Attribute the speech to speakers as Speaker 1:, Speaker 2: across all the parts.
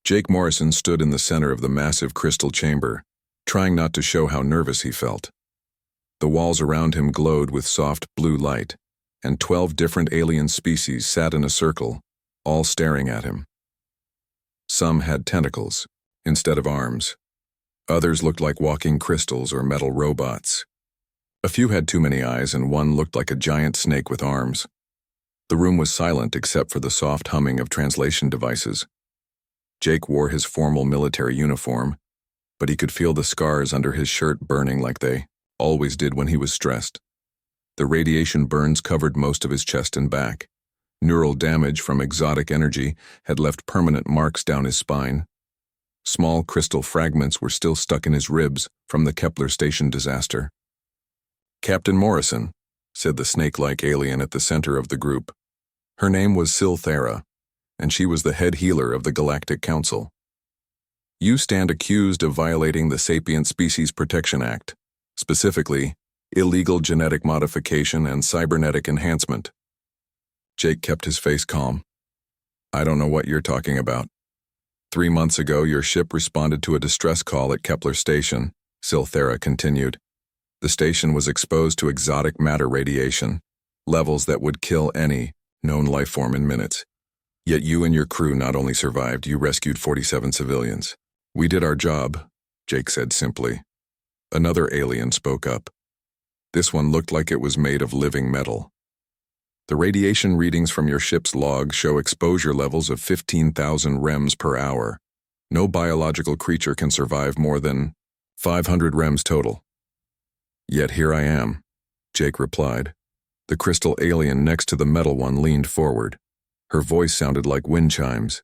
Speaker 1: Jake Morrison stood in the center of the massive crystal chamber, trying not to show how nervous he felt. The walls around him glowed with soft blue light, and 12 different alien species sat in a circle, all staring at him. Some had tentacles instead of arms. Others looked like walking crystals or metal robots. A few had too many eyes, and one looked like a giant snake with arms. The room was silent except for the soft humming of translation devices. Jake wore his formal military uniform, but he could feel the scars under his shirt burning like they always did when he was stressed. The radiation burns covered most of his chest and back. Neural damage from exotic energy had left permanent marks down his spine. Small crystal fragments were still stuck in his ribs from the Kepler station disaster. "Captain Morrison," said the snake-like alien at the center of the group. Her name was Silthera, and she was the head healer of the Galactic Council. "You stand accused of violating the Sapient Species Protection Act, specifically illegal genetic modification and cybernetic enhancement." Jake kept his face calm. "I don't know what you're talking about. 3 months ago, your ship responded to a distress call at Kepler Station," Silthera continued. "The station was exposed to exotic matter radiation, levels that would kill any known life form in minutes. Yet you and your crew not only survived, you rescued 47 civilians. We did our job," Jake said simply. Another alien spoke up. This one looked like it was made of living metal. "The radiation readings from your ship's log show exposure levels of 15,000 rems per hour. No biological creature can survive more than 500 rems total." "Yet here I am," Jake replied. The crystal alien next to the metal one leaned forward. Her voice sounded like wind chimes.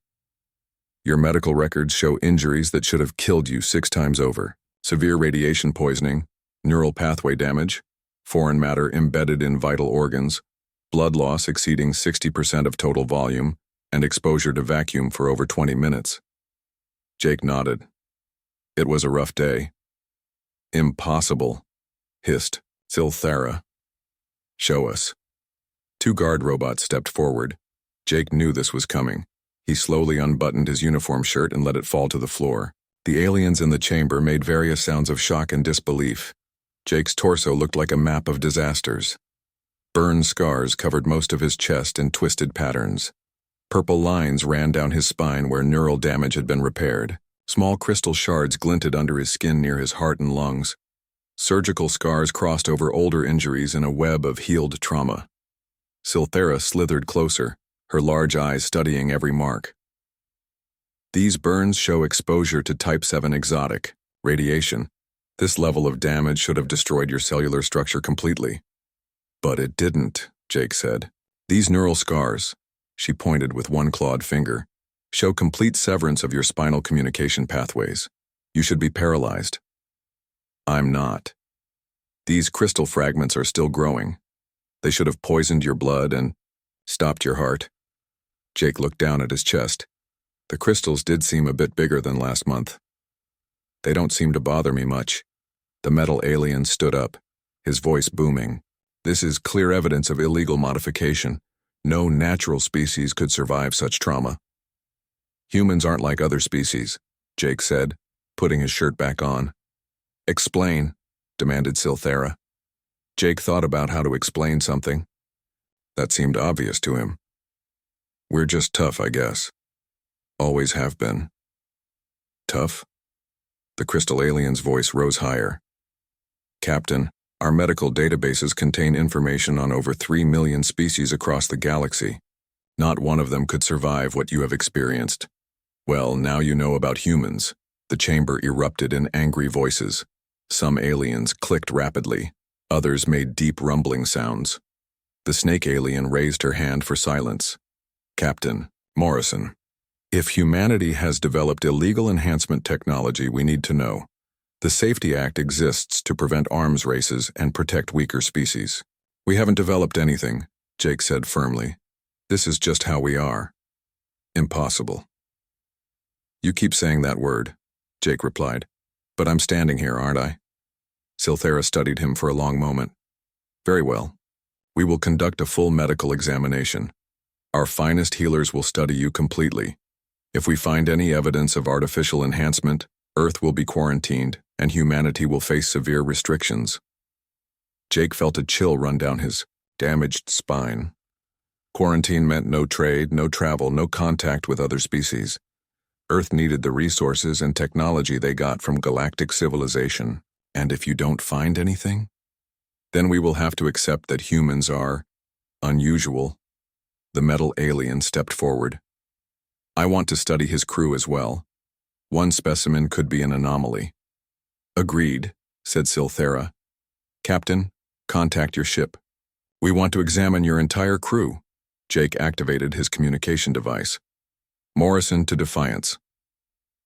Speaker 1: "Your medical records show injuries that should have killed you 6 times over. Severe radiation poisoning, neural pathway damage, foreign matter embedded in vital organs, blood loss exceeding 60% of total volume, and exposure to vacuum for over 20 minutes. Jake nodded. "It was a rough day." "Impossible," hissed Silthera. "Show us." 2 guard robots stepped forward. Jake knew this was coming. He slowly unbuttoned his uniform shirt and let it fall to the floor. The aliens in the chamber made various sounds of shock and disbelief. Jake's torso looked like a map of disasters. Burn scars covered most of his chest in twisted patterns. Purple lines ran down his spine where neural damage had been repaired. Small crystal shards glinted under his skin near his heart and lungs. Surgical scars crossed over older injuries in a web of healed trauma. Silthera slithered closer, her large eyes studying every mark. "These burns show exposure to Type 7 exotic radiation. This level of damage should have destroyed your cellular structure completely." "But it didn't," Jake said. "These neural scars," she pointed with one clawed finger, "show complete severance of your spinal communication pathways. You should be paralyzed." "I'm not. These crystal fragments are still growing. They should have poisoned your blood and stopped your heart." Jake looked down at his chest. The crystals did seem a bit bigger than last month. "They don't seem to bother me much." The metal alien stood up, his voice booming. "This is clear evidence of illegal modification. No natural species could survive such trauma." "Humans aren't like other species," Jake said, putting his shirt back on. "Explain," demanded Silthera. Jake thought about how to explain something. That seemed obvious to him. "We're just tough, I guess. Always have been." "Tough?" The crystal alien's voice rose higher. "Captain, our medical databases contain information on over 3 million species across the galaxy. Not one of them could survive what you have experienced. Well, now you know about humans." The chamber erupted in angry voices. Some aliens clicked rapidly. Others made deep rumbling sounds. The snake alien raised her hand for silence. "Captain Morrison, if humanity has developed illegal enhancement technology, we need to know. The Safety Act exists to prevent arms races and protect weaker species." "We haven't developed anything," Jake said firmly. "This is just how we are." "Impossible." "You keep saying that word," Jake replied. "But I'm standing here, aren't I?" Silthera studied him for a long moment. "Very well. We will conduct a full medical examination. Our finest healers will study you completely. If we find any evidence of artificial enhancement, Earth will be quarantined, and humanity will face severe restrictions. Jake felt a chill run down his damaged spine. Quarantine meant no trade, no travel, no contact with other species. Earth needed the resources and technology they got from galactic civilization. And if you don't find anything, then we will have to accept that humans are unusual. The metal alien stepped forward. I want to study his crew as well. One specimen could be an anomaly. Agreed, said Silthera. Captain, contact your ship. We want to examine your entire crew. Jake activated his communication device. Morrison to Defiance.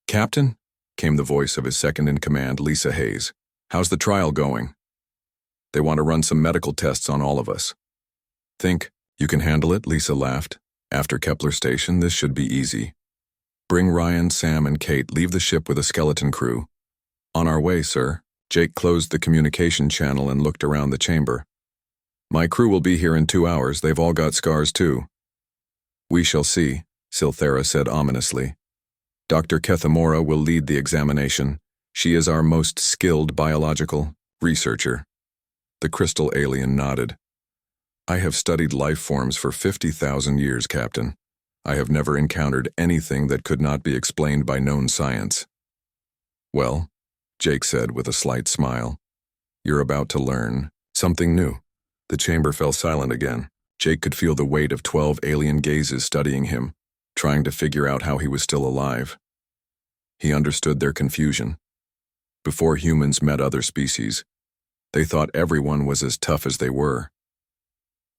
Speaker 1: Captain, came the voice of his second-in-command, Lisa Hayes. How's the trial going? They want to run some medical tests on all of us. Think you can handle it, Lisa laughed. After Kepler Station, this should be easy. Bring Ryan, Sam, and Kate. Leave the ship with a skeleton crew. On our way, sir. Jake closed the communication channel and looked around the chamber. My crew will be here in 2 hours. They've all got scars, too. We shall see, Silthera said ominously. Dr. Kethamora will lead the examination. She is our most skilled biological researcher. The crystal alien nodded. I have studied life forms for 50,000 years, Captain. I have never encountered anything that could not be explained by known science. Well, Jake said with a slight smile, you're about to learn something new. The chamber fell silent again. Jake could feel the weight of 12 alien gazes studying him, trying to figure out how he was still alive. He understood their confusion. Before humans met other species, they thought everyone was as tough as they were.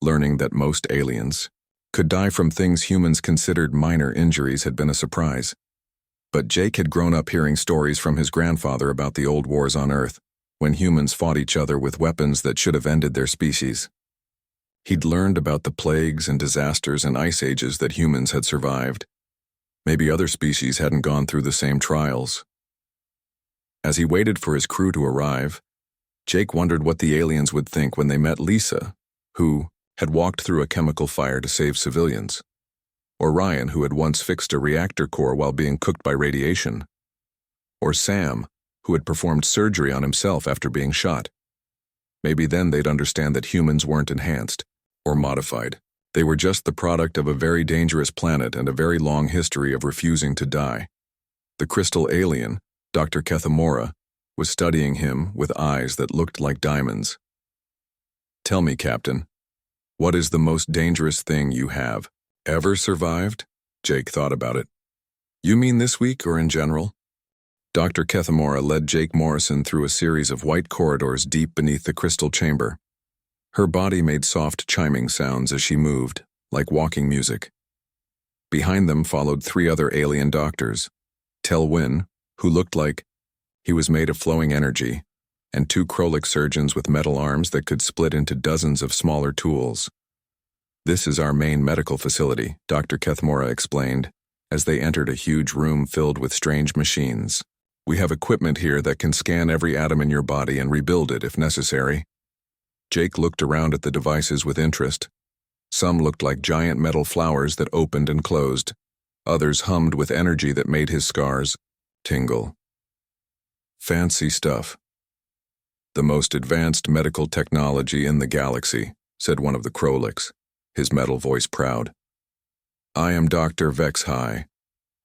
Speaker 1: Learning that most aliens could die from things humans considered minor injuries had been a surprise. But Jake had grown up hearing stories from his grandfather about the old wars on Earth, when humans fought each other with weapons that should have ended their species. He'd learned about the plagues and disasters and ice ages that humans had survived. Maybe other species hadn't gone through the same trials. As he waited for his crew to arrive, Jake wondered what the aliens would think when they met Lisa, who had walked through a chemical fire to save civilians, or Ryan, who had once fixed a reactor core while being cooked by radiation, or Sam, who had performed surgery on himself after being shot. Maybe then they'd understand that humans weren't enhanced or modified. They were just the product of a very dangerous planet and a very long history of refusing to die. The crystal alien, Dr. Kethamora, was studying him with eyes that looked like diamonds. Tell me, Captain, what is the most dangerous thing you have ever survived? Jake thought about it. You mean this week or in general? Dr. Kethamora led Jake Morrison through a series of white corridors deep beneath the crystal chamber. Her body made soft chiming sounds as she moved, like walking music. Behind them followed 3 other alien doctors, Telwyn, who looked like he was made of flowing energy, and 2 Krolik surgeons with metal arms that could split into dozens of smaller tools. This is our main medical facility, Dr. Kethamora explained, as they entered a huge room filled with strange machines. We have equipment here that can scan every atom in your body and rebuild it if necessary. Jake looked around at the devices with interest. Some looked like giant metal flowers that opened and closed. Others hummed with energy that made his scars tingle. Fancy stuff. The most advanced medical technology in the galaxy, said one of the Kroliks, his metal voice proud. I am Dr. Vexhai.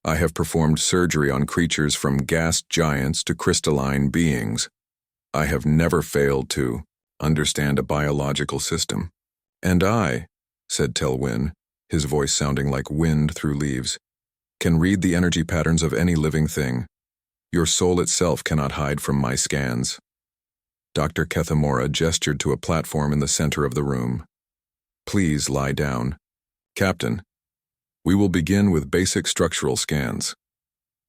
Speaker 1: I have performed surgery on creatures from gas giants to crystalline beings. I have never failed to understand a biological system. And I, said Telwyn, his voice sounding like wind through leaves, can read the energy patterns of any living thing. Your soul itself cannot hide from my scans. Dr. Kethamora gestured to a platform in the center of the room. Please lie down. Captain, we will begin with basic structural scans.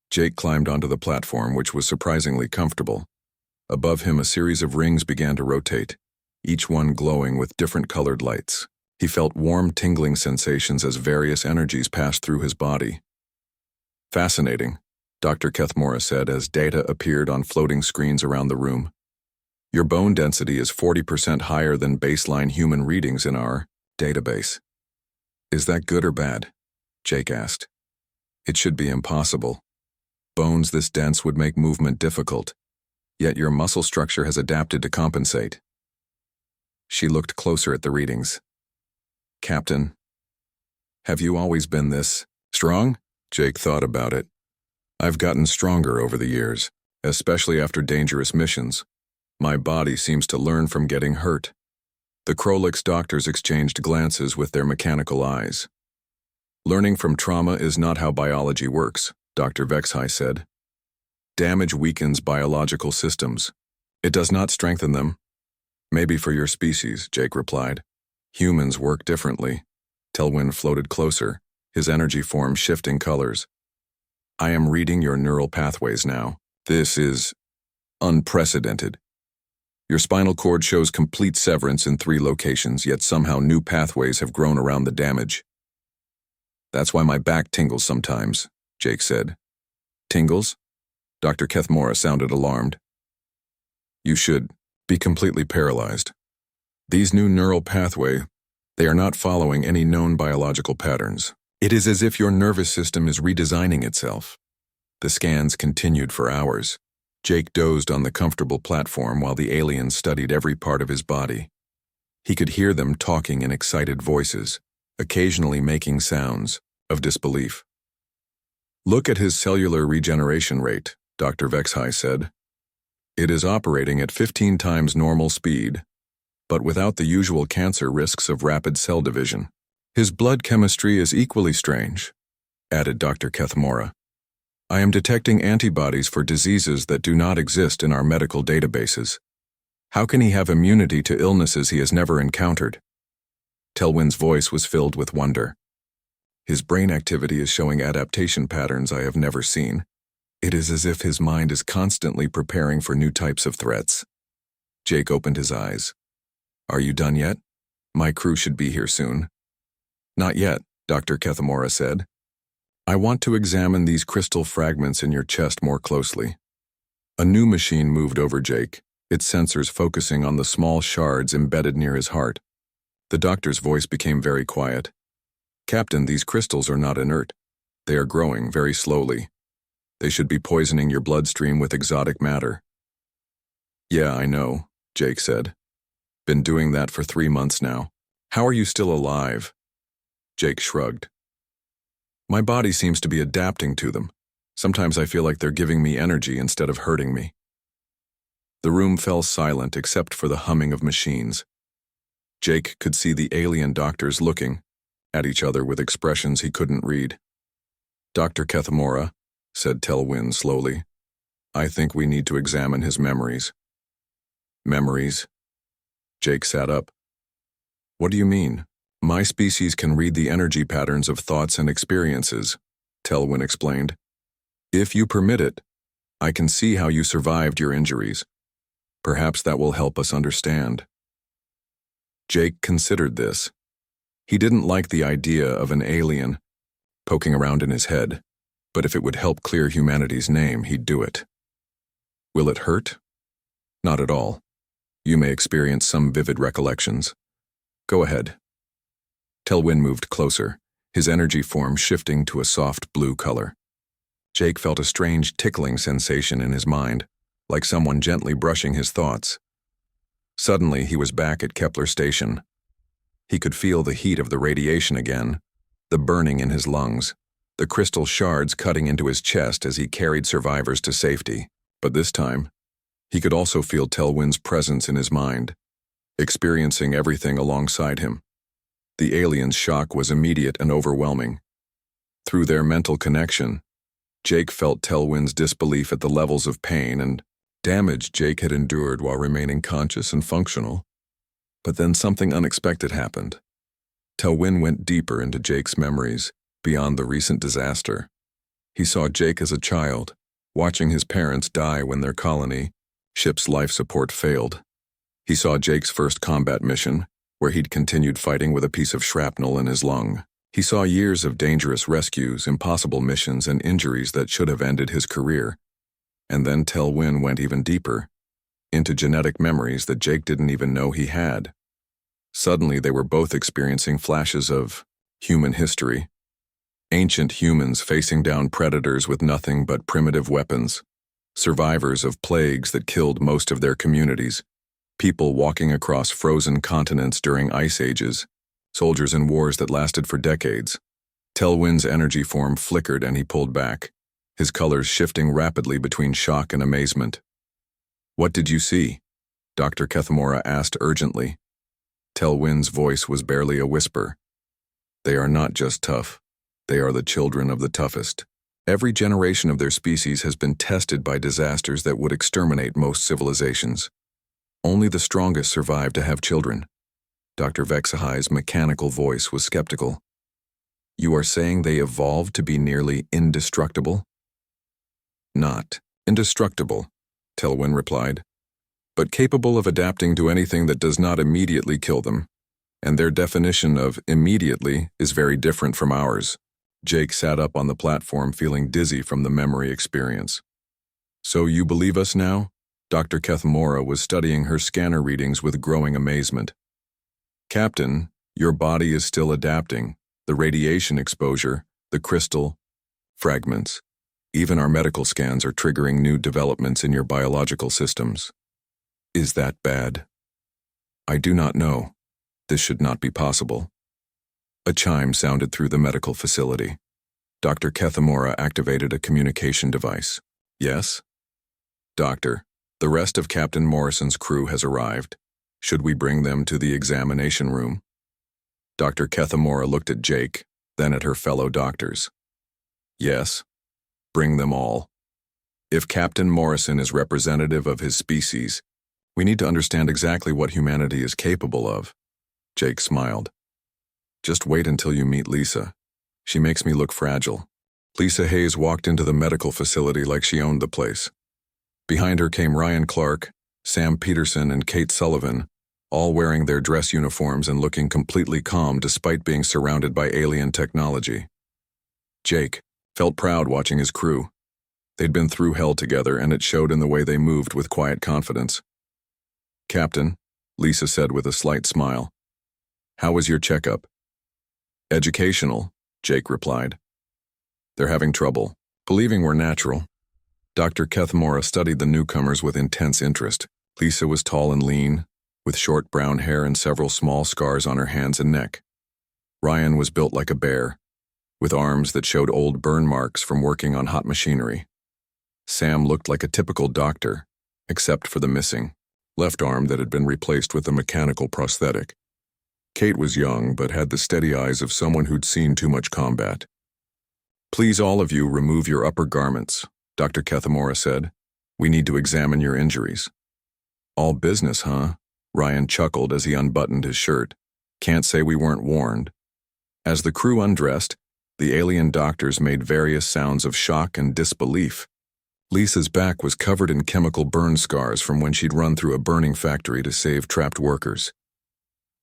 Speaker 1: Jake climbed onto the platform, which was surprisingly comfortable. Above him, a series of rings began to rotate, each one glowing with different colored lights. He felt warm, tingling sensations as various energies passed through his body. Fascinating, Dr. Kethamora said as data appeared on floating screens around the room. Your bone density is 40% higher than baseline human readings in our database. Is that good or bad? Jake asked. It should be impossible. Bones this dense would make movement difficult, yet your muscle structure has adapted to compensate. She looked closer at the readings. Captain, have you always been this strong? Jake thought about it. I've gotten stronger over the years, especially after dangerous missions. My body seems to learn from getting hurt. The Krolix doctors exchanged glances with their mechanical eyes. Learning from trauma is not how biology works, Dr. Vexhai said. Damage weakens biological systems. It does not strengthen them. Maybe for your species, Jake replied. Humans work differently. Telwyn floated closer, his energy form shifting colors. I am reading your neural pathways now. This is unprecedented. Your spinal cord shows complete severance in 3 locations, yet somehow new pathways have grown around the damage. That's why my back tingles sometimes, Jake said. Tingles? Dr. Kethmora sounded alarmed. You should be completely paralyzed. These new neural pathways, they are not following any known biological patterns. It is as if your nervous system is redesigning itself. The scans continued for hours. Jake dozed on the comfortable platform while the aliens studied every part of his body. He could hear them talking in excited voices, occasionally making sounds of disbelief. Look at his cellular regeneration rate, Dr. Vexhai said. It is operating at 15 times normal speed, but without the usual cancer risks of rapid cell division. His blood chemistry is equally strange, added Dr. Kethmora. I am detecting antibodies for diseases that do not exist in our medical databases. How can he have immunity to illnesses he has never encountered? Telwyn's voice was filled with wonder. His brain activity is showing adaptation patterns I have never seen. It is as if his mind is constantly preparing for new types of threats. Jake opened his eyes. Are you done yet? My crew should be here soon. Not yet, Dr. Kethmora said. I want to examine these crystal fragments in your chest more closely. A new machine moved over Jake, its sensors focusing on the small shards embedded near his heart. The doctor's voice became very quiet. Captain, these crystals are not inert. They are growing very slowly. They should be poisoning your bloodstream with exotic matter. Yeah, I know, Jake said. Been doing that for 3 months now. How are you still alive? Jake shrugged. My body seems to be adapting to them. Sometimes I feel like they're giving me energy instead of hurting me. The room fell silent except for the humming of machines. Jake could see the alien doctors looking at each other with expressions he couldn't read. Dr. Kethmora, said Telwyn slowly, I think we need to examine his memories. Memories? Jake sat up. What do you mean? My species can read the energy patterns of thoughts and experiences, Telwyn explained. If you permit it, I can see how you survived your injuries. Perhaps that will help us understand. Jake considered this. He didn't like the idea of an alien poking around in his head, but if it would help clear humanity's name, he'd do it. Will it hurt? Not at all. You may experience some vivid recollections. Go ahead. Telwyn moved closer, his energy form shifting to a soft blue color. Jake felt a strange tickling sensation in his mind, like someone gently brushing his thoughts. Suddenly, he was back at Kepler Station. He could feel the heat of the radiation again, the burning in his lungs, the crystal shards cutting into his chest as he carried survivors to safety. But this time, he could also feel Telwyn's presence in his mind, experiencing everything alongside him. The alien's shock was immediate and overwhelming. Through their mental connection, Jake felt Telwyn's disbelief at the levels of pain and damage Jake had endured while remaining conscious and functional. But then something unexpected happened. Telwyn went deeper into Jake's memories, beyond the recent disaster. He saw Jake as a child, watching his parents die when their colony, ship's life support failed. He saw Jake's first combat mission, where he'd continued fighting with a piece of shrapnel in his lung. He saw years of dangerous rescues, impossible missions, and injuries that should have ended his career. And then Telwyn went even deeper, into genetic memories that Jake didn't even know he had. Suddenly, they were both experiencing flashes of human history. Ancient humans facing down predators with nothing but primitive weapons. Survivors of plagues that killed most of their communities. People walking across frozen continents during ice ages. Soldiers in wars that lasted for decades. Telwyn's energy form flickered and he pulled back, his colors shifting rapidly between shock and amazement. "What did you see?" Dr. Kethamora asked urgently. Telwyn's voice was barely a whisper. "They are not just tough. They are the children of the toughest. Every generation of their species has been tested by disasters that would exterminate most civilizations. Only the strongest survive to have children." Dr. Vexahai's mechanical voice was skeptical. "You are saying they evolved to be nearly indestructible?" "Not indestructible," Telwyn replied, "but capable of adapting to anything that does not immediately kill them. And their definition of immediately is very different from ours." Jake sat up on the platform feeling dizzy from the memory experience. "So you believe us now?" Dr. Kethamora was studying her scanner readings with growing amazement. "Captain, your body is still adapting. The radiation exposure, the crystal fragments. Even our medical scans are triggering new developments in your biological systems." "Is that bad?" "I do not know. This should not be possible." A chime sounded through the medical facility. Dr. Kethamora activated a communication device. "Yes?" "Doctor, the rest of Captain Morrison's crew has arrived. Should we bring them to the examination room?" Dr. Kethamora looked at Jake, then at her fellow doctors. "Yes. Bring them all. If Captain Morrison is representative of his species, we need to understand exactly what humanity is capable of." Jake smiled. "Just wait until you meet Lisa. She makes me look fragile." Lisa Hayes walked into the medical facility like she owned the place. Behind her came Ryan Clark, Sam Peterson, and Kate Sullivan, all wearing their dress uniforms and looking completely calm despite being surrounded by alien technology. Jake felt proud watching his crew. They'd been through hell together, and it showed in the way they moved with quiet confidence. "Captain," Lisa said with a slight smile, "how was your checkup?" "Educational," Jake replied. "They're having trouble believing we're natural." Dr. Kethamora studied the newcomers with intense interest. Lisa was tall and lean, with short brown hair and several small scars on her hands and neck. Ryan was built like a bear, with arms that showed old burn marks from working on hot machinery. Sam looked like a typical doctor, except for the missing left arm that had been replaced with a mechanical prosthetic. Kate was young, but had the steady eyes of someone who'd seen too much combat. "Please all of you remove your upper garments," Dr. Kethamora said. "We need to examine your injuries." "All business, huh?" Ryan chuckled as he unbuttoned his shirt. "Can't say we weren't warned." As the crew undressed, the alien doctors made various sounds of shock and disbelief. Lisa's back was covered in chemical burn scars from when she'd run through a burning factory to save trapped workers.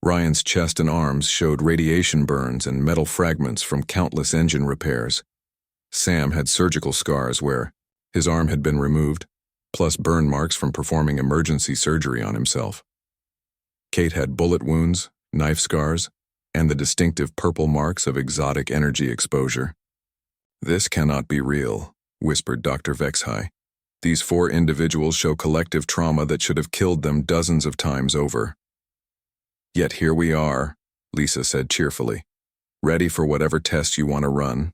Speaker 1: Ryan's chest and arms showed radiation burns and metal fragments from countless engine repairs. Sam had surgical scars where his arm had been removed, plus burn marks from performing emergency surgery on himself. Kate had bullet wounds, knife scars, and the distinctive purple marks of exotic energy exposure. "This cannot be real," whispered Dr. Vexahai. "These 4 individuals show collective trauma that should have killed them dozens of times over." "Yet here we are," Lisa said cheerfully, "ready for whatever test you want to run."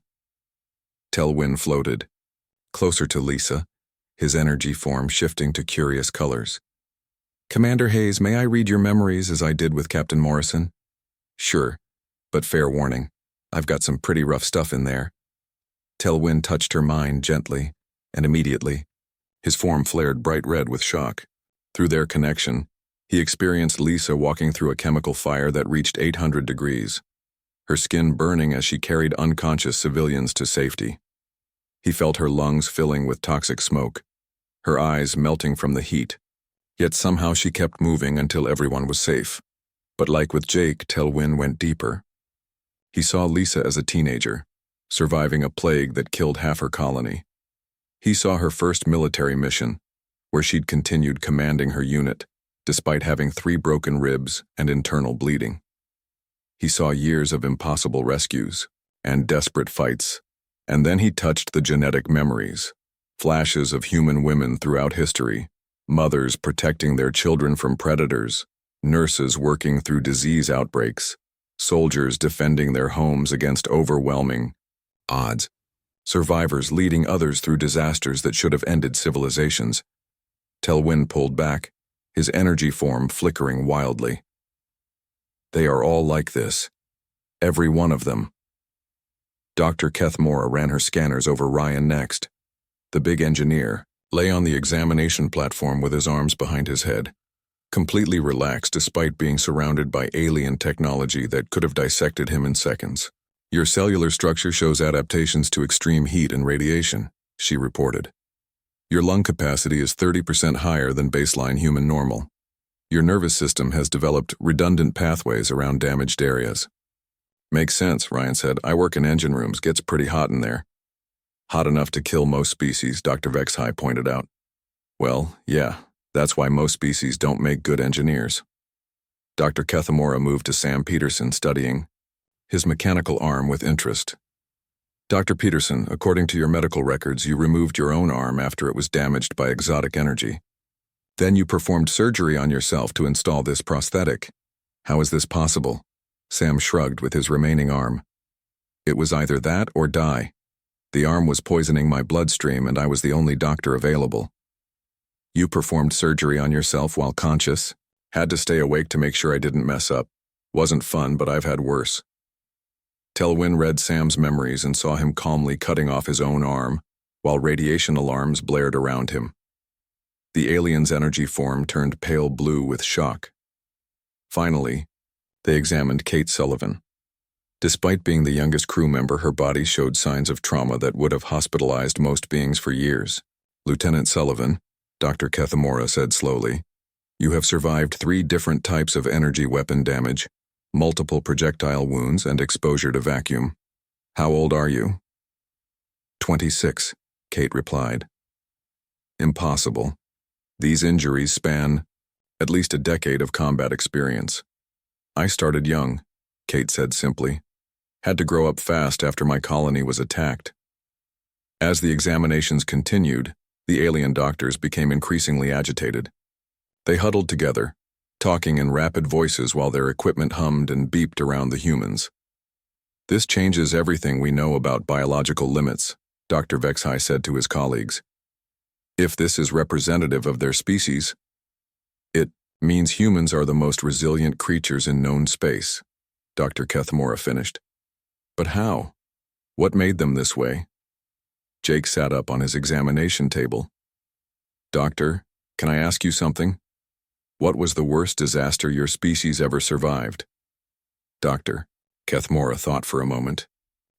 Speaker 1: Telwyn floated closer to Lisa, his energy form shifting to curious colors. "Commander Hayes, may I read your memories as I did with Captain Morrison?" "Sure, but fair warning, I've got some pretty rough stuff in there." Telwyn touched her mind gently, and immediately, his form flared bright red with shock. Through their connection, he experienced Lisa walking through a chemical fire that reached 800 degrees, her skin burning as she carried unconscious civilians to safety. He felt her lungs filling with toxic smoke, her eyes melting from the heat, yet somehow she kept moving until everyone was safe. But like with Jake, Telwyn went deeper. He saw Lisa as a teenager, surviving a plague that killed half her colony. He saw her first military mission, where she'd continued commanding her unit, despite having 3 broken ribs and internal bleeding. He saw years of impossible rescues, and desperate fights. And then he touched the genetic memories, flashes of human women throughout history, mothers protecting their children from predators, nurses working through disease outbreaks, soldiers defending their homes against overwhelming odds, survivors leading others through disasters that should have ended civilizations. Telwyn pulled back, his energy form flickering wildly. They are all like this. Every one of them. Dr. Kethmora ran her scanners over Ryan next. The big engineer lay on the examination platform with his arms behind his head, completely relaxed despite being surrounded by alien technology that could have dissected him in seconds. Your cellular structure shows adaptations to extreme heat and radiation, she reported. Your lung capacity is 30% higher than baseline human normal. Your nervous system has developed redundant pathways around damaged areas. Makes sense, Ryan said. I work in engine rooms, gets pretty hot in there. Hot enough to kill most species, Dr. Vexhai pointed out. Well, yeah, that's why most species don't make good engineers. Dr. Kethmora moved to Sam Peterson, studying his mechanical arm with interest. Dr. Peterson, according to your medical records, you removed your own arm after it was damaged by exotic energy. Then you performed surgery on yourself to install this prosthetic. How is this possible? Sam shrugged with his remaining arm. It was either that or die. The arm was poisoning my bloodstream and I was the only doctor available. You performed surgery on yourself while conscious? Had to stay awake to make sure I didn't mess up. Wasn't fun, but I've had worse. Telwyn read Sam's memories and saw him calmly cutting off his own arm, while radiation alarms blared around him. The alien's energy form turned pale blue with shock. Finally, they examined Kate Sullivan. Despite being the youngest crew member, her body showed signs of trauma that would have hospitalized most beings for years. Lieutenant Sullivan, Dr. Kethmora said slowly, you have survived 3 different types of energy weapon damage, multiple projectile wounds, and exposure to vacuum. How old are you? 26, Kate replied. Impossible. These injuries span at least a decade of combat experience. I started young, Kate said simply. Had to grow up fast after my colony was attacked. As the examinations continued, the alien doctors became increasingly agitated. They huddled together, talking in rapid voices while their equipment hummed and beeped around the humans. This changes everything we know about biological limits, Dr. Vexhai said to his colleagues. If this is representative of their species, it means humans are the most resilient creatures in known space, Dr. Kethmora finished. But how? What made them this way? Jake sat up on his examination table. Doctor, can I ask you something? What was the worst disaster your species ever survived? Doctor, Kethmora thought for a moment.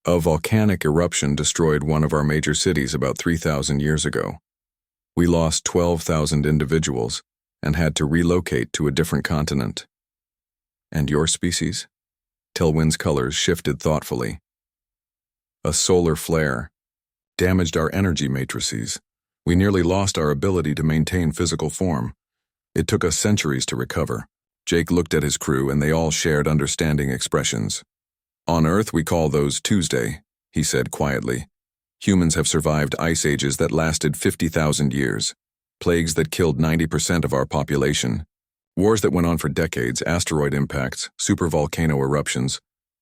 Speaker 1: A volcanic eruption destroyed one of our major cities about 3,000 years ago. We lost 12,000 individuals and had to relocate to a different continent. And your species? Telwyn's colors shifted thoughtfully. A solar flare damaged our energy matrices. We nearly lost our ability to maintain physical form. It took us centuries to recover. Jake looked at his crew and they all shared understanding expressions. On Earth we call those Tuesday, he said quietly. Humans have survived ice ages that lasted 50,000 years, plagues that killed 90% of our population, wars that went on for decades, asteroid impacts, supervolcano eruptions.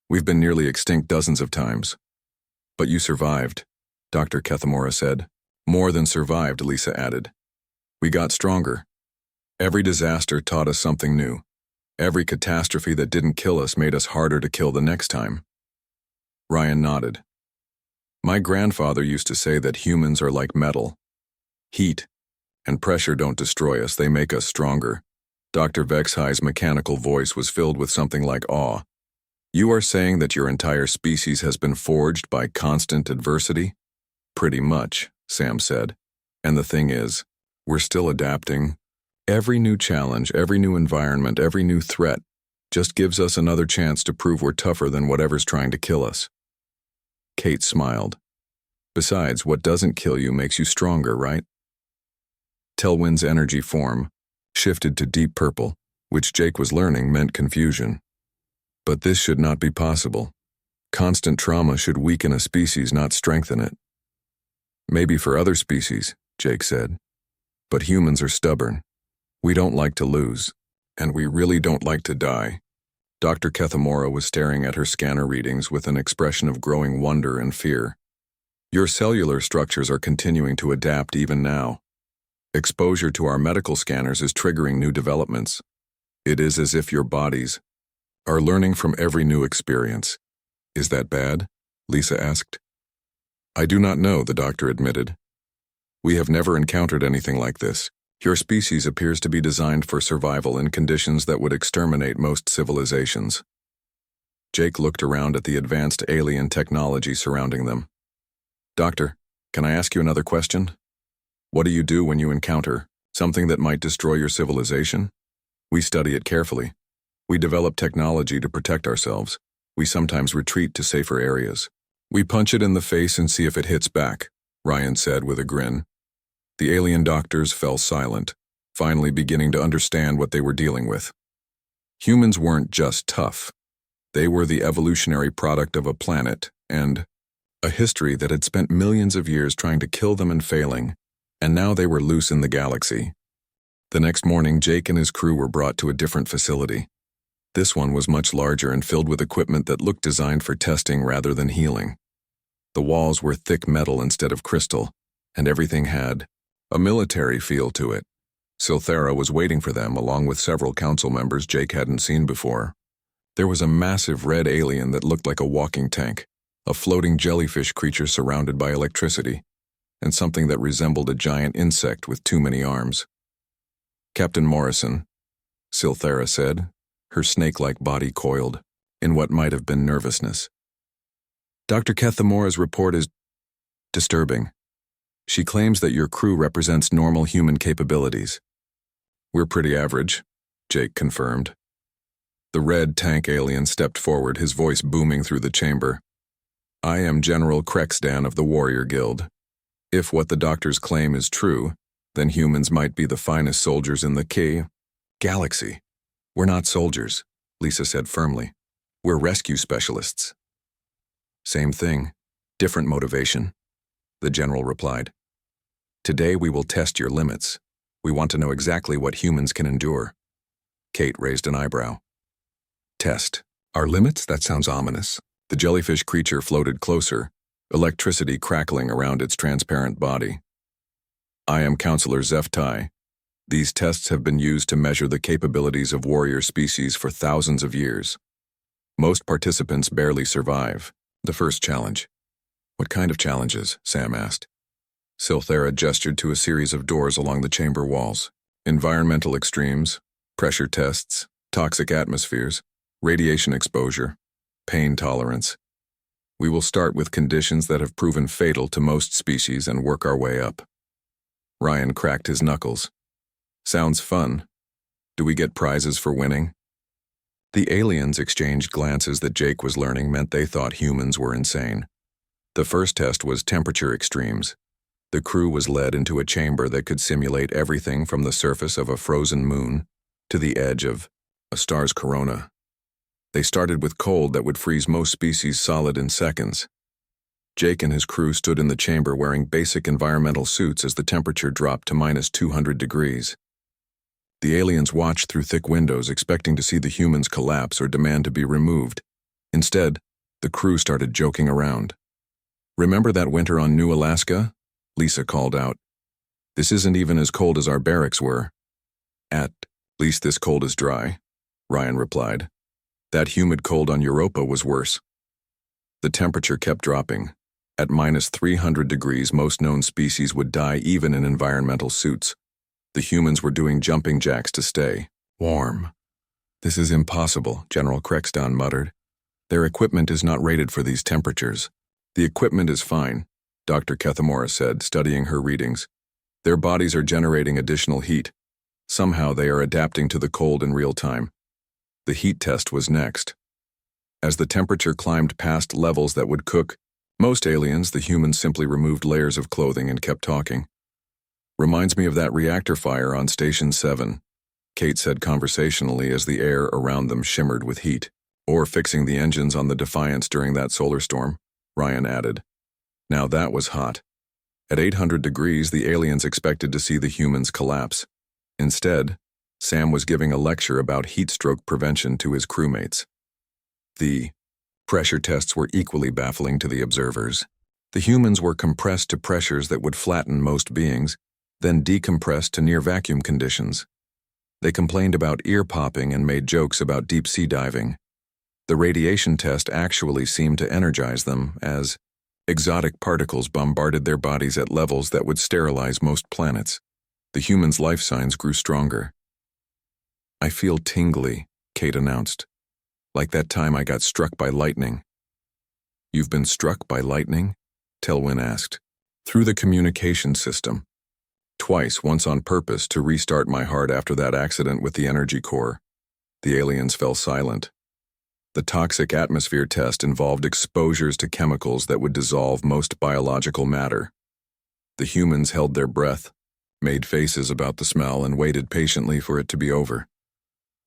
Speaker 1: We've been nearly extinct dozens of times. But you survived, Dr. Kethmora said. More than survived, Lisa added. We got stronger. Every disaster taught us something new. Every catastrophe that didn't kill us made us harder to kill the next time. Ryan nodded. My grandfather used to say that humans are like metal. Heat and pressure don't destroy us, they make us stronger. Dr. Vexhai's mechanical voice was filled with something like awe. You are saying that your entire species has been forged by constant adversity? Pretty much, Sam said. And the thing is, we're still adapting. Every new challenge, every new environment, every new threat just gives us another chance to prove we're tougher than whatever's trying to kill us. Kate smiled. Besides, what doesn't kill you makes you stronger, right? Telwyn's energy form shifted to deep purple, which Jake was learning meant confusion. But this should not be possible. Constant trauma should weaken a species, not strengthen it. Maybe for other species, Jake said. But humans are stubborn. We don't like to lose. And we really don't like to die. Dr. Kethamora was staring at her scanner readings with an expression of growing wonder and fear. Your cellular structures are continuing to adapt even now. Exposure to our medical scanners is triggering new developments. It is as if your bodies are learning from every new experience. Is that bad? Lisa asked. I do not know, the doctor admitted. We have never encountered anything like this. Your species appears to be designed for survival in conditions that would exterminate most civilizations. Jake looked around at the advanced alien technology surrounding them. Doctor, can I ask you another question? What do you do when you encounter something that might destroy your civilization? We study it carefully. We develop technology to protect ourselves. We sometimes retreat to safer areas. We punch it in the face and see if it hits back, Ryan said with a grin. The alien doctors fell silent, finally beginning to understand what they were dealing with. Humans weren't just tough. They were the evolutionary product of a planet and a history that had spent millions of years trying to kill them and failing, and now they were loose in the galaxy. The next morning, Jake and his crew were brought to a different facility. This one was much larger and filled with equipment that looked designed for testing rather than healing. The walls were thick metal instead of crystal, and everything had a military feel to it. Silthera was waiting for them along with several council members Jake hadn't seen before. There was a massive red alien that looked like a walking tank, a floating jellyfish creature surrounded by electricity, and something that resembled a giant insect with too many arms. Captain Morrison, Silthera said, her snake-like body coiled in what might have been nervousness. Dr. Kethamora's report is disturbing. She claims that your crew represents normal human capabilities. We're pretty average, Jake confirmed. The red tank alien stepped forward, his voice booming through the chamber. I am General Krexdan of the Warrior Guild. If what the doctors claim is true, then humans might be the finest soldiers in the galaxy. We're not soldiers, Lisa said firmly. We're rescue specialists. Same thing, different motivation, the general replied. Today we will test your limits. We want to know exactly what humans can endure. Kate raised an eyebrow. Test. Our limits? That sounds ominous. The jellyfish creature floated closer, electricity crackling around its transparent body. I am Counselor Zeftai. These tests have been used to measure the capabilities of warrior species for thousands of years. Most participants barely survive. The first challenge. What kind of challenges? Sam asked. Silthera gestured to a series of doors along the chamber walls. Environmental extremes, pressure tests, toxic atmospheres, radiation exposure, pain tolerance. We will start with conditions that have proven fatal to most species and work our way up. Ryan cracked his knuckles. Sounds fun. Do we get prizes for winning? The aliens exchanged glances that Jake was learning meant they thought humans were insane. The first test was temperature extremes. The crew was led into a chamber that could simulate everything from the surface of a frozen moon to the edge of a star's corona. They started with cold that would freeze most species solid in seconds. Jake and his crew stood in the chamber wearing basic environmental suits as the temperature dropped to -200 degrees. The aliens watched through thick windows, expecting to see the humans collapse or demand to be removed. Instead, the crew started joking around. Remember that winter on New Alaska? Lisa called out. This isn't even as cold as our barracks were. At least this cold is dry, Ryan replied. That humid cold on Europa was worse. The temperature kept dropping. At -300 degrees, most known species would die even in environmental suits. The humans were doing jumping jacks to stay warm. This is impossible, General Krexdan muttered. Their equipment is not rated for these temperatures. The equipment is fine, Dr. Kethamora said, studying her readings. Their bodies are generating additional heat. Somehow they are adapting to the cold in real time. The heat test was next. As the temperature climbed past levels that would cook most aliens, the humans simply removed layers of clothing and kept talking. Reminds me of that reactor fire on Station 7, Kate said conversationally as the air around them shimmered with heat. Or fixing the engines on the Defiance during that solar storm, Ryan added. Now that was hot. At 800 degrees, the aliens expected to see the humans collapse. Instead, Sam was giving a lecture about heat stroke prevention to his crewmates. The pressure tests were equally baffling to the observers. The humans were compressed to pressures that would flatten most beings, then decompressed to near vacuum conditions. They complained about ear popping and made jokes about deep sea diving. The radiation test actually seemed to energize them as exotic particles bombarded their bodies at levels that would sterilize most planets. The humans' life signs grew stronger. I feel tingly, Kate announced. Like that time I got struck by lightning. You've been struck by lightning? Telwyn asked. Through the communication system. Twice, once on purpose to restart my heart after that accident with the energy core. The aliens fell silent. The toxic atmosphere test involved exposures to chemicals that would dissolve most biological matter. The humans held their breath, made faces about the smell, and waited patiently for it to be over.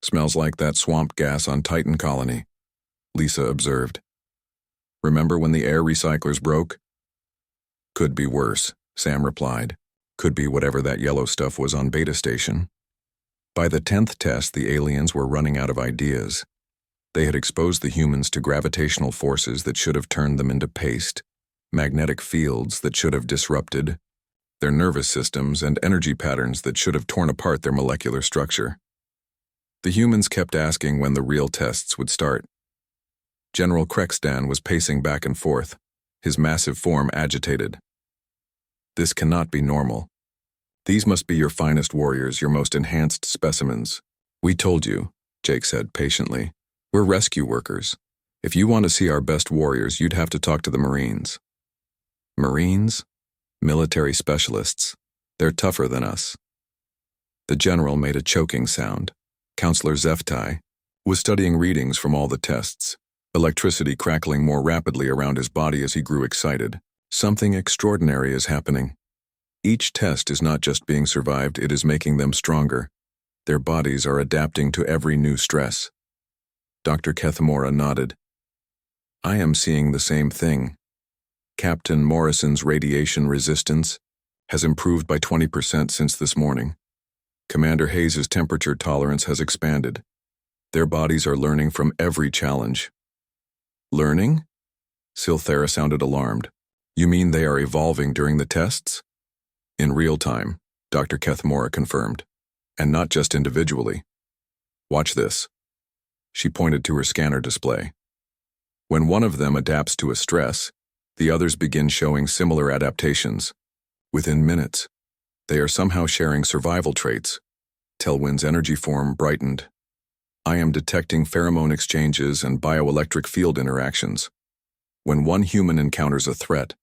Speaker 1: Smells like that swamp gas on Titan Colony, Lisa observed. Remember when the air recyclers broke? Could be worse, Sam replied. Could be whatever that yellow stuff was on Beta Station. By the 10th test, the aliens were running out of ideas. They had exposed the humans to gravitational forces that should have turned them into paste, magnetic fields that should have disrupted their nervous systems, and energy patterns that should have torn apart their molecular structure. The humans kept asking when the real tests would start. General Krextan was pacing back and forth, his massive form agitated. This cannot be normal. These must be your finest warriors, your most enhanced specimens. We told you, Jake said patiently. We're rescue workers. If you want to see our best warriors, you'd have to talk to the Marines. Marines? Military specialists. They're tougher than us. The general made a choking sound. Counselor Zeftai was studying readings from all the tests, electricity crackling more rapidly around his body as he grew excited. Something extraordinary is happening. Each test is not just being survived, it is making them stronger. Their bodies are adapting to every new stress. Dr. Kethmora nodded. I am seeing the same thing. Captain Morrison's radiation resistance has improved by 20% since this morning. Commander Hayes's temperature tolerance has expanded. Their bodies are learning from every challenge. Learning? Silthera sounded alarmed. You mean they are evolving during the tests? In real time, Dr. Kethmora confirmed. And not just individually. Watch this. She pointed to her scanner display. When one of them adapts to a stress, the others begin showing similar adaptations. Within minutes, they are somehow sharing survival traits. Telwyn's energy form brightened. I am detecting pheromone exchanges and bioelectric field interactions. When one human encounters a threat,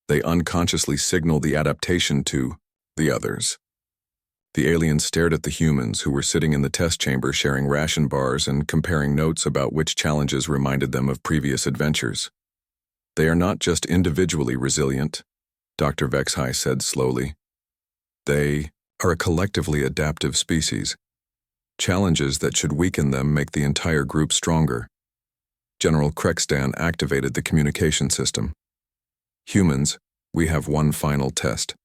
Speaker 1: they unconsciously signal the adaptation to the others. The aliens stared at the humans who were sitting in the test chamber sharing ration bars and comparing notes about which challenges reminded them of previous adventures. They are not just individually resilient, Dr. Vexhai said slowly. They are a collectively adaptive species. Challenges that should weaken them make the entire group stronger. General Krextan activated the communication system. Humans, we have one final test.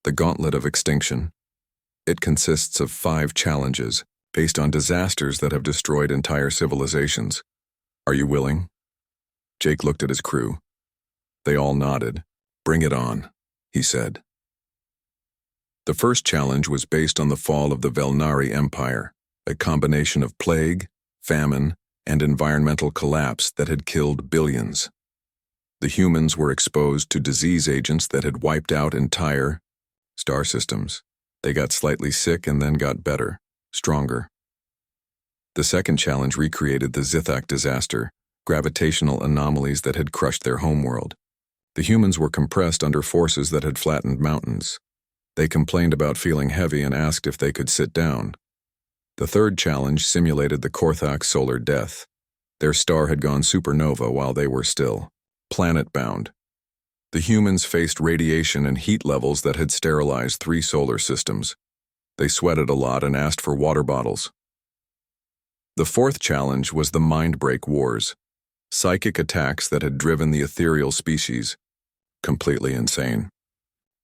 Speaker 1: The Gauntlet of Extinction. It consists of 5 challenges, based on disasters that have destroyed entire civilizations. Are you willing? Jake looked at his crew. They all nodded. Bring it on, he said. The first challenge was based on the fall of the Velnari Empire, a combination of plague, famine, and environmental collapse that had killed billions. The humans were exposed to disease agents that had wiped out entire star systems. They got slightly sick and then got better, stronger. The second challenge recreated the Zithak disaster, gravitational anomalies that had crushed their homeworld. The humans were compressed under forces that had flattened mountains. They complained about feeling heavy and asked if they could sit down. The third challenge simulated the Korthak solar death. Their star had gone supernova while they were still planet-bound. The humans faced radiation and heat levels that had sterilized 3 solar systems. They sweated a lot and asked for water bottles. The fourth challenge was the Mind Break Wars, psychic attacks that had driven the ethereal species completely insane.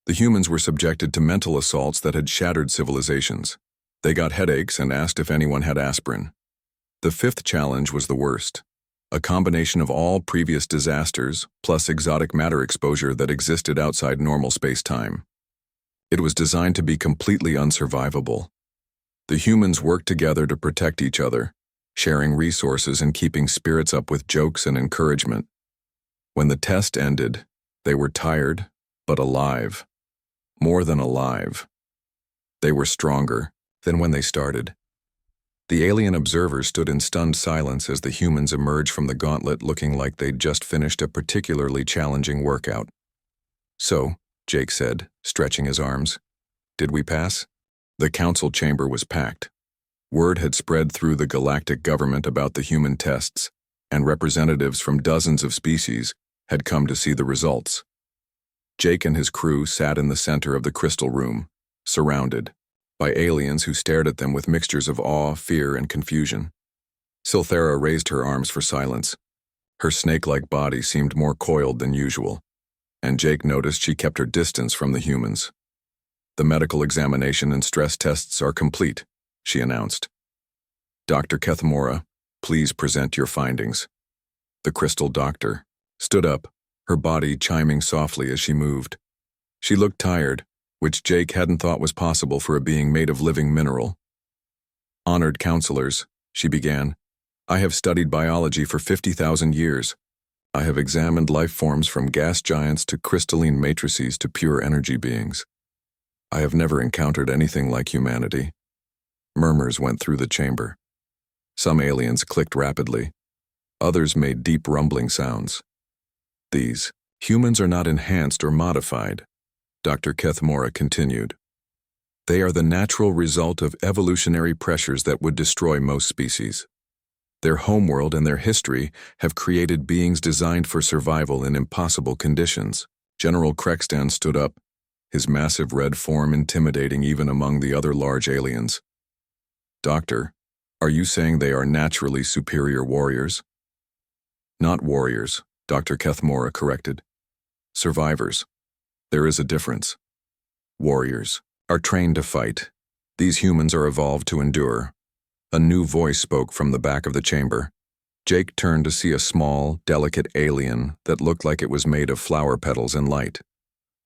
Speaker 1: The humans were subjected to mental assaults that had shattered civilizations. They got headaches and asked if anyone had aspirin. The fifth challenge was the worst, a combination of all previous disasters plus exotic matter exposure that existed outside normal space-time. It was designed to be completely unsurvivable. The humans worked together to protect each other, sharing resources and keeping spirits up with jokes and encouragement. When the test ended, they were tired, but alive. More than alive. They were stronger than when they started. The alien observers stood in stunned silence as the humans emerged from the gauntlet looking like they'd just finished a particularly challenging workout. "So," Jake said, stretching his arms, "did we pass?" The council chamber was packed. Word had spread through the galactic government about the human tests, and representatives from dozens of species had come to see the results. Jake and his crew sat in the center of the crystal room, surrounded by aliens who stared at them with mixtures of awe, fear, and confusion. Silthera raised her arms for silence. Her snake-like body seemed more coiled than usual, and Jake noticed she kept her distance from the humans. "The medical examination and stress tests are complete," she announced. "Dr. Kethmora, please present your findings." The crystal doctor stood up, her body chiming softly as she moved. She looked tired, which Jake hadn't thought was possible for a being made of living mineral. "Honored counselors," she began, "I have studied biology for 50,000 years. I have examined life forms from gas giants to crystalline matrices to pure energy beings. I have never encountered anything like humanity." Murmurs went through the chamber. Some aliens clicked rapidly. Others made deep rumbling sounds. "These humans are not enhanced or modified," Dr. Kethmora continued. "They are the natural result of evolutionary pressures that would destroy most species. Their homeworld and their history have created beings designed for survival in impossible conditions." General Krextan stood up, his massive red form intimidating even among the other large aliens. "Doctor, are you saying they are naturally superior warriors?" "Not warriors," Dr. Kethmora corrected. "Survivors. There is a difference. Warriors are trained to fight. These humans are evolved to endure." A new voice spoke from the back of the chamber. Jake turned to see a small, delicate alien that looked like it was made of flower petals and light.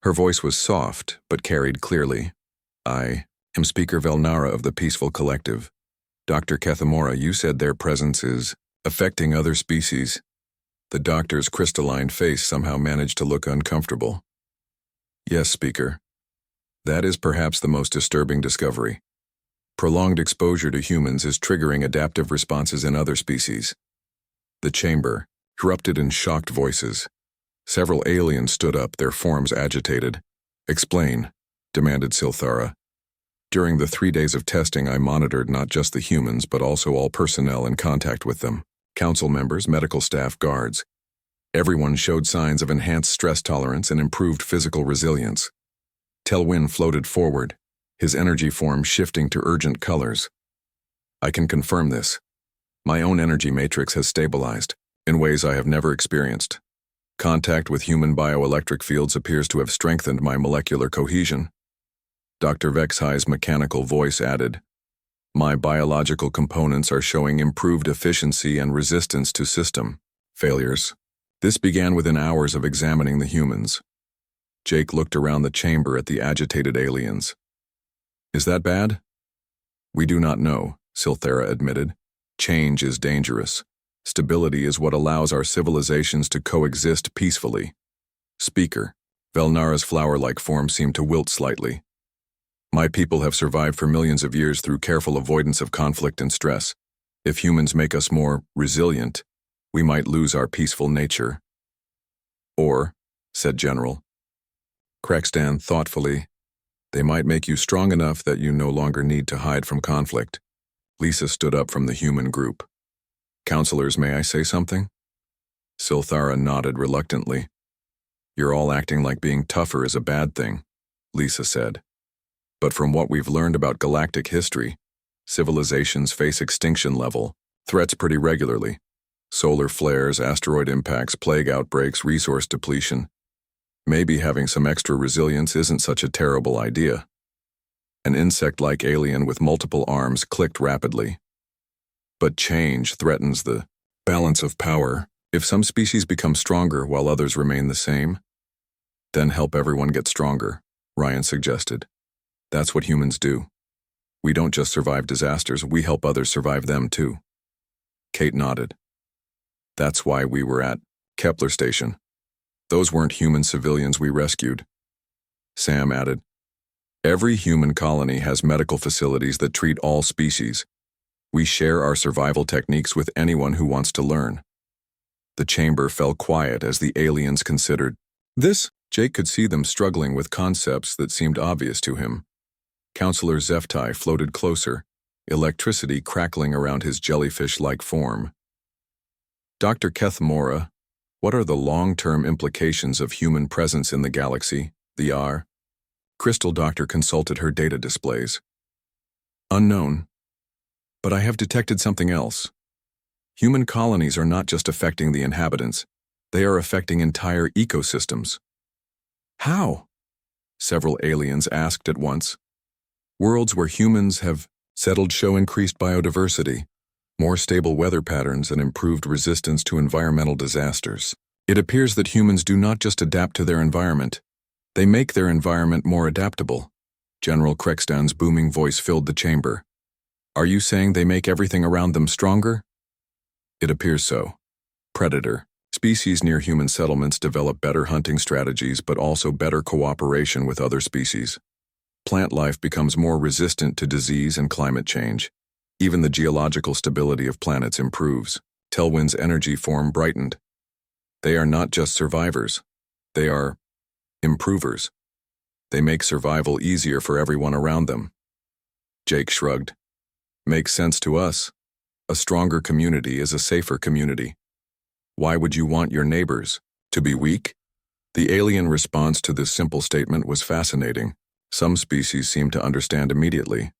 Speaker 1: Her voice was soft, but carried clearly. "I am Speaker Velnara of the Peaceful Collective. Dr. Kethmora, you said their presence is affecting other species." The doctor's crystalline face somehow managed to look uncomfortable. "Yes, Speaker. That is perhaps the most disturbing discovery. Prolonged exposure to humans is triggering adaptive responses in other species." The chamber erupted in shocked voices. Several aliens stood up, their forms agitated. "Explain," demanded Silthara. "During the 3 days of testing, I monitored not just the humans, but also all personnel in contact with them. Council members, medical staff, guards. Everyone showed signs of enhanced stress tolerance and improved physical resilience." Telwyn floated forward, his energy form shifting to urgent colors. "I can confirm this. My own energy matrix has stabilized, in ways I have never experienced. Contact with human bioelectric fields appears to have strengthened my molecular cohesion." Dr. Vexhai's mechanical voice added, "My biological components are showing improved efficiency and resistance to system failures." This began within hours of examining the humans. Jake looked around the chamber at the agitated aliens. "Is that bad?" "We do not know," Silthera admitted. "Change is dangerous. Stability is what allows our civilizations to coexist peacefully." Speaker, Velnara's flower-like form seemed to wilt slightly. "My people have survived for millions of years through careful avoidance of conflict and stress. If humans make us more resilient, we might lose our peaceful nature." "Or," said General Krextan thoughtfully, "they might make you strong enough that you no longer need to hide from conflict." Lisa stood up from the human group. "Counselors, may I say something?" Silthara nodded reluctantly. "You're all acting like being tougher is a bad thing," Lisa said. "But from what we've learned about galactic history, civilizations face extinction level Threats pretty regularly. Solar flares, asteroid impacts, plague outbreaks, resource depletion. Maybe having some extra resilience isn't such a terrible idea. An insect-like alien with multiple arms clicked rapidly. But change threatens the balance of power. If some species become stronger while others remain the same, then help everyone get stronger, Ryan suggested. That's what humans do. We don't just survive disasters, we help others survive them too. Kate nodded. That's why we were at Kepler Station. Those weren't human civilians we rescued. Sam added, every human colony has medical facilities that treat all species. We share our survival techniques with anyone who wants to learn. The chamber fell quiet as the aliens considered this. Jake could see them struggling with concepts that seemed obvious to him. Counselor Zeftai floated closer, electricity crackling around his jellyfish-like form. Dr. Kethmora, what are the long-term implications of human presence in the galaxy, the R? Crystal Doctor consulted her data displays. Unknown. But I have detected something else. Human colonies are not just affecting the inhabitants, they are affecting entire ecosystems. How? Several aliens asked at once. Worlds where humans have settled show increased biodiversity, more stable weather patterns, and improved resistance to environmental disasters. It appears that humans do not just adapt to their environment, they make their environment more adaptable. General Krextan's booming voice filled the chamber. Are you saying they make everything around them stronger? It appears so. Predator. Species near human settlements develop better hunting strategies but also better cooperation with other species. Plant life becomes more resistant to disease and climate change. Even the geological stability of planets improves. Telwyn's energy form brightened. They are not just survivors. They are improvers. They make survival easier for everyone around them. Jake shrugged. Makes sense to us. A stronger community is a safer community. Why would you want your neighbors to be weak? The alien response to this simple statement was fascinating. Some species seemed to understand immediately.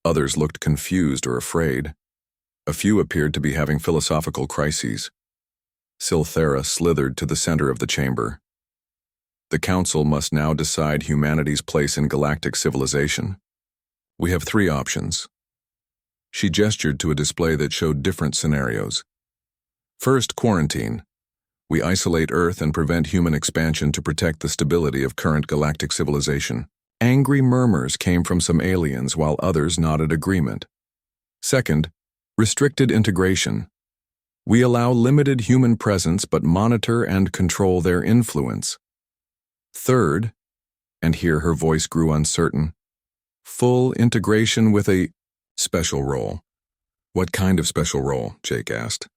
Speaker 1: Others looked confused or afraid. A few appeared to be having philosophical crises. Silthera slithered to the center of the chamber. The Council must now decide humanity's place in galactic civilization. We have 3 options. She gestured to a display that showed different scenarios. First, quarantine. We isolate Earth and prevent human expansion to protect the stability of current galactic civilization. Angry murmurs came from some aliens while others nodded agreement. Second, restricted integration. We allow limited human presence but monitor and control their influence. Third, and here her voice grew uncertain, full integration with a special role. What kind of special role? Jake asked.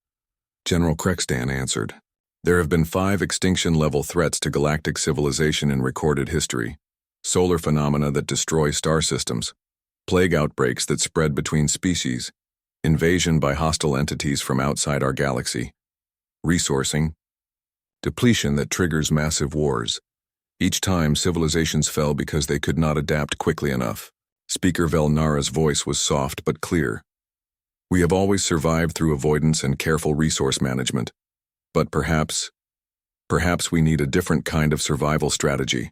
Speaker 1: General Krextan answered. There have been 5 extinction-level threats to galactic civilization in recorded history. Solar phenomena that destroy star systems, plague outbreaks that spread between species, invasion by hostile entities from outside our galaxy, resourcing, depletion that triggers massive wars. Each time, civilizations fell because they could not adapt quickly enough. Speaker Velnara's voice was soft but clear. We have always survived through avoidance and careful resource management. But perhaps we need a different kind of survival strategy.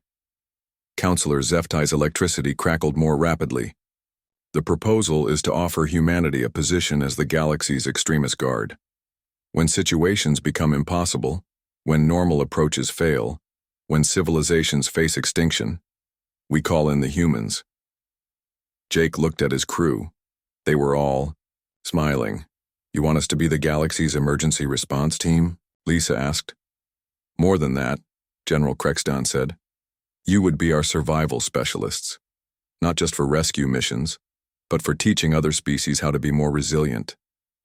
Speaker 1: Counselor Zeftai's electricity crackled more rapidly. The proposal is to offer humanity a position as the galaxy's extremist guard. When situations become impossible, when normal approaches fail, when civilizations face extinction, we call in the humans. Jake looked at his crew. They were all smiling. You want us to be the galaxy's emergency response team? Lisa asked. More than that, General Krextan said. You would be our survival specialists. Not just for rescue missions, but for teaching other species how to be more resilient,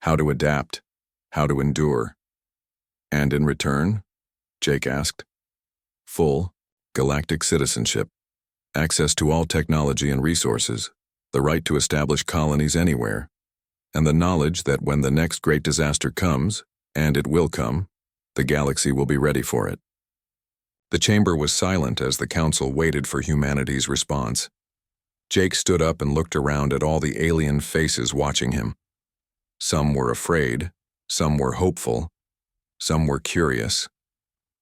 Speaker 1: how to adapt, how to endure. And in return? Jake asked. Full, galactic citizenship, access to all technology and resources, the right to establish colonies anywhere, and the knowledge that when the next great disaster comes, and it will come, the galaxy will be ready for it. The chamber was silent as the Council waited for humanity's response. Jake stood up and looked around at all the alien faces watching him. Some were afraid, some were hopeful, some were curious.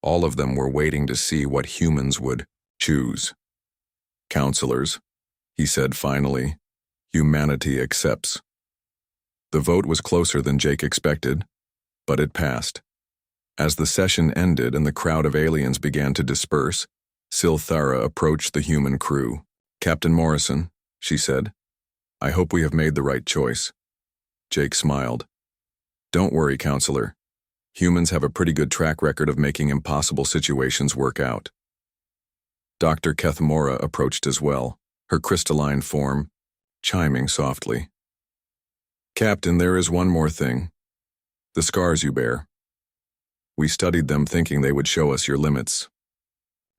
Speaker 1: All of them were waiting to see what humans would choose. "Counselors," he said finally, "humanity accepts." The vote was closer than Jake expected, but it passed. As the session ended and the crowd of aliens began to disperse, Silthara approached the human crew. "Captain Morrison," she said, "I hope we have made the right choice." Jake smiled. "Don't worry, Counselor. Humans have a pretty good track record of making impossible situations work out." Dr. Kethmora approached as well, her crystalline form chiming softly. "Captain, there is one more thing. The scars you bear. We studied them thinking they would show us your limits.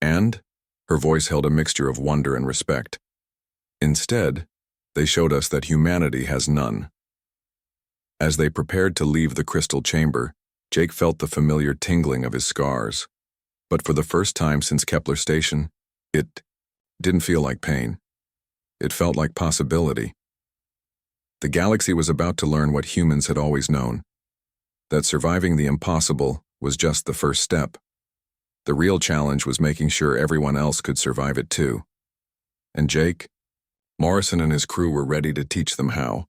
Speaker 1: And," her voice held a mixture of wonder and respect, "instead, they showed us that humanity has none." As they prepared to leave the crystal chamber, Jake felt the familiar tingling of his scars. But for the first time since Kepler Station, it didn't feel like pain. It felt like possibility. The galaxy was about to learn what humans had always known, that surviving the impossible was just the first step. The real challenge was making sure everyone else could survive it too. And Jake, Morrison and his crew were ready to teach them how.